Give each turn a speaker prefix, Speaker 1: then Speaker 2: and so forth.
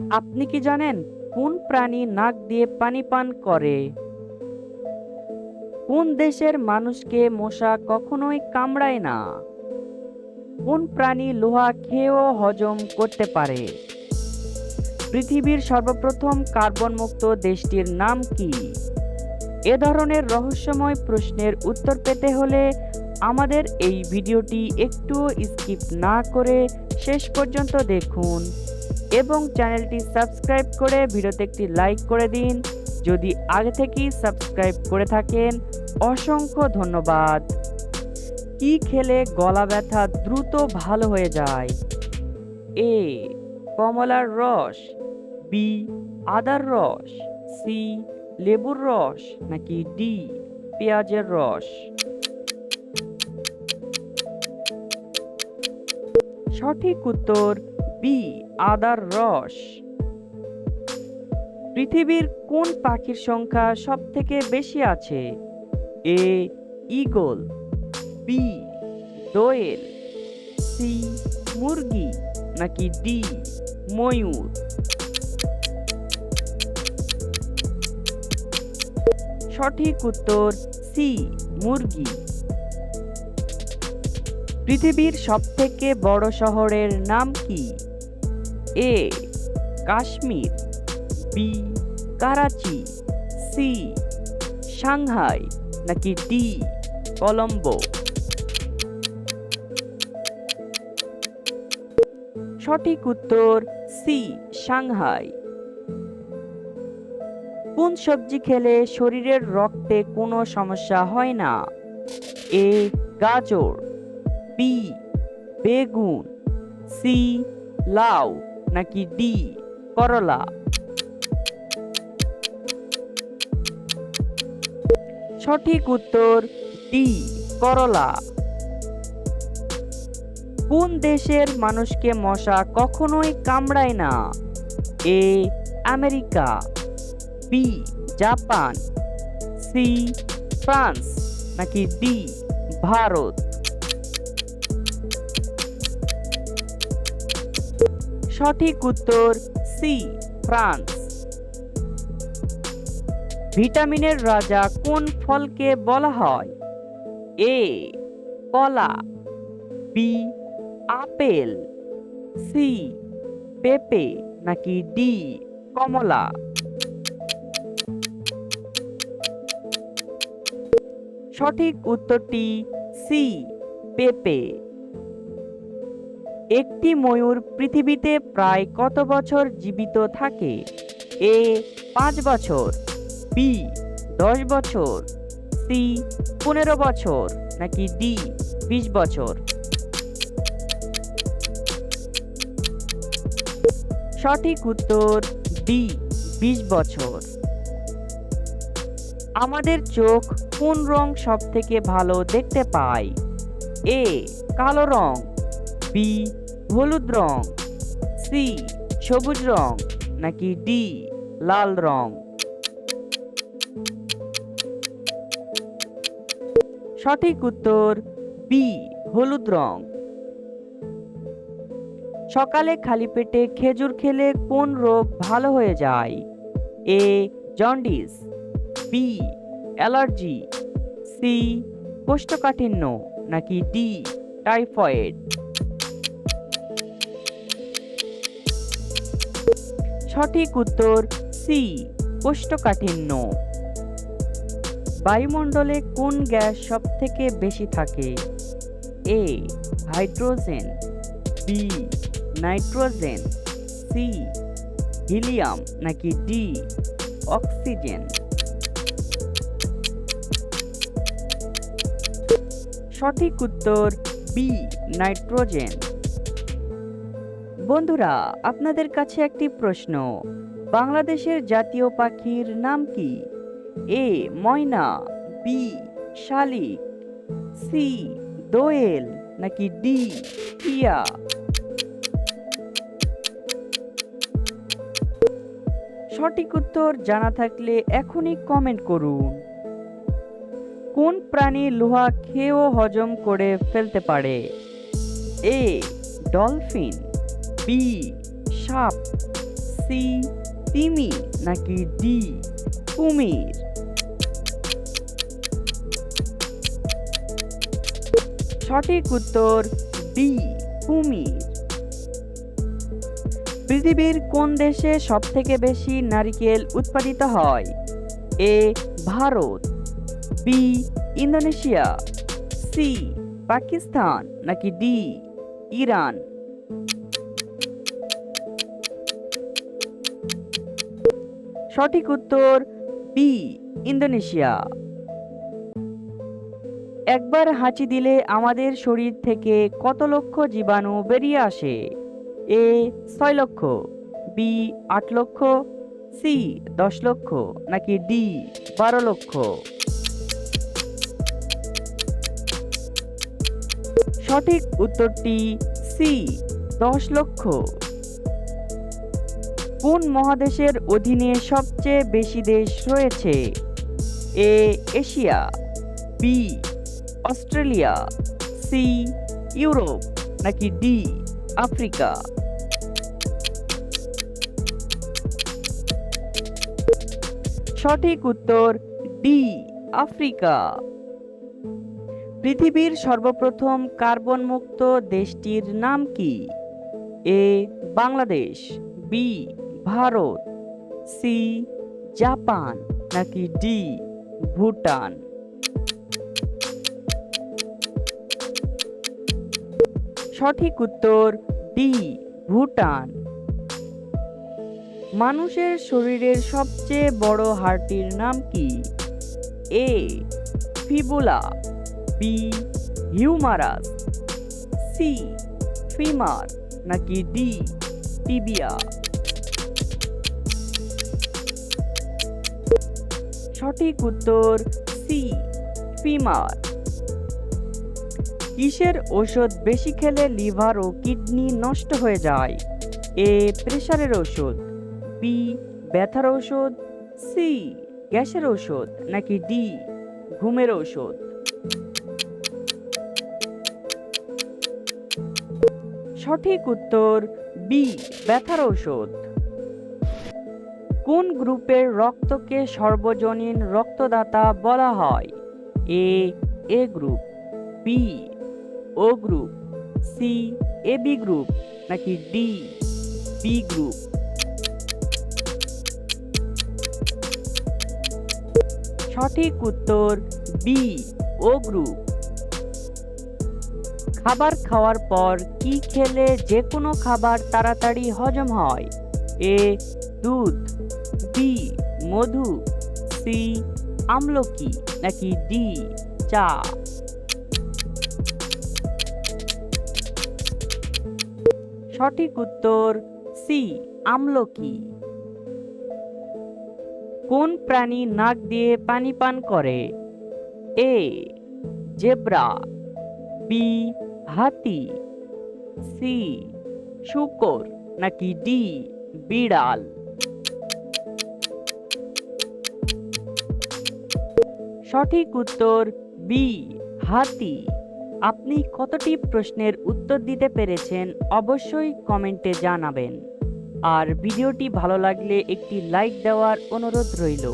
Speaker 1: আপনি কি জানেন কোন প্রাণী নাক দিয়ে পানি পান করে? কোন দেশের মানুষকে মশা কখনোই কামড়ায় না? কোন প্রাণী লোহা খেয়েও হজম করতে পারে? পৃথিবীর সর্বপ্রথম কার্বন মুক্ত দেশটির নাম কি? এ ধরনের রহস্যময় প্রশ্নের উত্তর পেতে হলে আমাদের এই ভিডিওটি একটু স্কিপ না করে শেষ পর্যন্ত দেখুন এবং চ্যানেলটি সাবস্ক্রাইব করে ভিডিওতে একটি লাইক করে দিন। যদি আগে থেকেই সাবস্ক্রাইব করে থাকেন, অসংখ্য ধন্যবাদ। কি খেলে গলা ব্যথা দ্রুত ভালো হয়ে যায়? এ, কমলার রস, বি, আদার রস, সি, লেবুর রস, নাকি ডি, পেঁয়াজের রস? সঠিক উত্তর বি, আদার রস। পৃথিবীর কোন পাখির সংখ্যা সব থেকে বেশি আছে? এ, ঈগল, বি, দোয়েল, সি, মুরগি, নাকি ডি, ময়ূর? সঠিক উত্তর সি, মুরগি। পৃথিবীর সবথেকে বড় শহরের নাম কি? A, Kashmir, B, Karachi, C, Shanghai, নাকি ডি, কলম্বো? সঠিক উত্তর সি, সাংহাই। কোন সবজি খেলে শরীরের রক্তে কোনো সমস্যা হয় না? এ, গাজর, বি, বেগুন, সি, লাউ, নাকি ডি, করলা? সঠিক উত্তর ডি, করলা। কোন দেশের মানুষকে মশা কখনোই কামড়ায় না? A, America, B, Japan, C, France, নাকি ডি, ভারত? সঠিক উত্তর সি, ফ্রান্স। ভিটামিনের রাজা কোন ফলকে বলা হয়? এ, কলা, বি, আপেল, সি, পেঁপে, নাকি ডি, কমলা? সঠিক উত্তরটি সি, পেঁপে। একটি ময়ূর পৃথিবীতে প্রায় কত বছর জীবিত থাকে? এ, 5 বছর, বি, 10 বছর, সি, 15 বছর, নাকি ডি, 20 বছর? সঠিক উত্তর ডি, 20 বছর। আমাদের চোখ কোন রং সব থেকে ভালো দেখতে পায়? এ, কালো রং, বি, হলুদ রং, সি, সবুজ রং, নাকি ডি, লাল রং? সঠিক উত্তর বি, হলুদ রং। সকালে খালি পেটে খেজুর খেলে কোন রোগ ভালো হয়ে যায়? এ, জন্ডিস, বি, অ্যালার্জি, সি, কোষ্ঠকাঠিন্য, নাকি ডি, টাইফয়েড? সঠিক উত্তর সি, কোষ্ঠকাঠিন্য। বায়ুমণ্ডলে কোন গ্যাস সব থেকে বেশি থাকে? A, hydrogen, B, nitrogen, C, helium, নাকি ডি, অক্সিজেন? সঠিক উত্তর বি, নাইট্রোজেন। বন্ধুরা, আপনাদের কাছে একটি প্রশ্ন। বাংলাদেশের জাতীয় পাখির নাম কি? এ, ময়না, বি, শালিক, সি, দোয়েল, নাকি ডি, টিয়া? সঠিক উত্তর জানা থাকলে এখনই কমেন্ট করুন। কোন প্রাণী লোহা খেয়েও হজম করে ফেলতে পারে? এ, ডলফিন, বি, সাপ, সি তিমি নাকি ডি কুমির? সঠিক উত্তর ডি কুমির। পৃথিবীর কোন দেশে সবথেকে বেশি নারিকেল উৎপাদিত হয়? A Bharat, B Indonesia, C Pakistan নাকি ডি ইরান? সঠিক উত্তর বি ইন্দোনেশিয়া। একবার হাঁচি দিলে আমাদের শরীর থেকে কত লক্ষ জীবাণু বেরিয়ে আসে? এ 6 লক্ষ, বি 8 লক্ষ, সি 10 লক্ষ নাকি ডি 12 লক্ষ? সঠিক উত্তরটি সি 10 লক্ষ। কোন মহাদেশের অধীনে সবচেয়ে বেশি দেশ রয়েছে? A Asia, B Australia, C Europe নাকি ডি আফ্রিকা? সঠিক উত্তর ডি আফ্রিকা। পৃথিবীর সর্বপ্রথম কার্বন মুক্ত দেশটির নাম কি? A Bangladesh, B Bharat, C Japan নাকি ডি ভুটান? সঠিক উত্তর ডি ভুটান। মানুষের শরীরের সবচেয়ে বড় হাড়টির নাম কি? A fibula, B humerus, C femur নাকি ডি টিবিয়া? সঠিক উত্তর সি ফিমার। কিসের ওষুধ বেশি খেলে লিভার ও কিডনি নষ্ট হয়ে যায়? এ প্রেসারের ওষুধ, বি ব্যথার ওষুধ, সি গ্যাসের ওষুধ নাকি ডি ঘুমের ওষুধ? সঠিক উত্তর বি ব্যথার ওষুধ। কোন গ্রুপের রক্তকে সর্বজনীন রক্তদাতা বলা হয়? এ গ্রুপ, বি ও গ্রুপ, সি এবি গ্রুপ নাকি ডি বি গ্রুপ? সঠিক উত্তর বি ও গ্রুপ। খাবার খাওয়ার পর কি খেলে যে কোনো খাবার তাড়াতাড়ি হজম হয়? এ দুধ, বি মধু, সি আমলকি নাকি ডি চা? সঠিক উত্তর সি আমলকি। কোন প্রাণী নাক দিয়ে পানি পান করে? এ জেব্রা, বি হাতি, সি শূকর নাকি ডি বিড়াল? সঠিক উত্তর বি হাতি। আপনি কতটি প্রশ্নের উত্তর দিতে পেরেছেন অবশ্যই কমেন্টে জানাবেন। আর ভিডিওটি ভালো লাগলে একটি লাইক দেওয়ার অনুরোধ রইল।